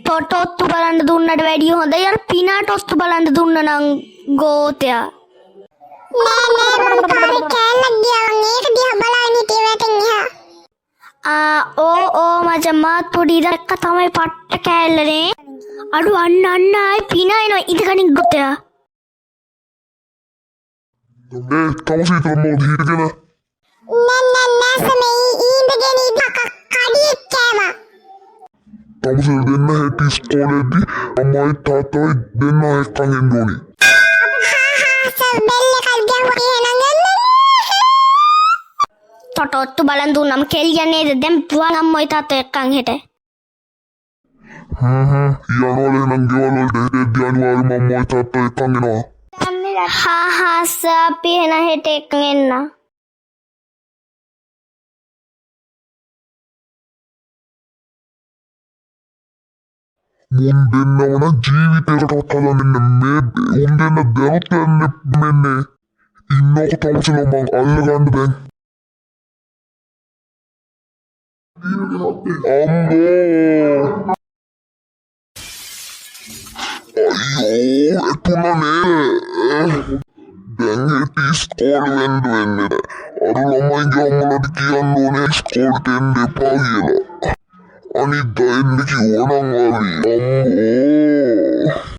තොටොත්තු බලන්න දුන්නට වැඩිය හොඳයි අර පිනාට ඔස්තු බලන්න දුන්න නම් ගෝතයා. නෑ මම කාරේ කෑල්ලක් ගියා මං ඒක දිහා බලාගෙන හිටියේ වැටෙන් එහා. ඕ මචං මාත් පොඩි ඉරක්ක තමයි පට්ට කෑල්ලනේ. අඩු අන්න ආයි පිනා එනවා ඉදකණින් ගෝතයා. තවසීතර මොකද හිටගෙන නෑ සමේ ඉඳගෙන ඉන්න කඩියෙක් කෑවා. තවසීතර දෙන්න හැටි ඉස්කෝලේදී අම්මයි තාත්තයි දෙන්න එක්කන් එන්න ඕනි. සර් බෙල් එකක් ගැහුවා එහෙනම් ගන්න. තොටොත්තු බලන් දුන්නම කෙලියන්නේ නේද? දැන් පුවන් අම්මයි තාත්තයි එක්කන් හෙට. යනවල එහෙනම් ගෙවල් වලට හෙටදී අනිවාර්යයෙන්ම අම්මයි තාත්තයි එක්කන් එනවා. අපි එන හෙට එක්කන් එන්න. මුන් දෙන්නව නම් ජීවිතේකටවත් හදන්නේ මේ උන් දෙන්න දැනුත් මෙන්නේ ඉන්නක තවසල මං අල්ලගන්න දැන් අම්මෝ අයියෝ එතුනනේ දැන් හිටි ස්කෝල් වෙන්නේ අර ළමයිගේ අම්මලාට කියන්න ඕනේ ස්කෝල්ට එන්න එපා කියලා අනිද්දා එන්න කිව්වනම් හරි අම්මෝ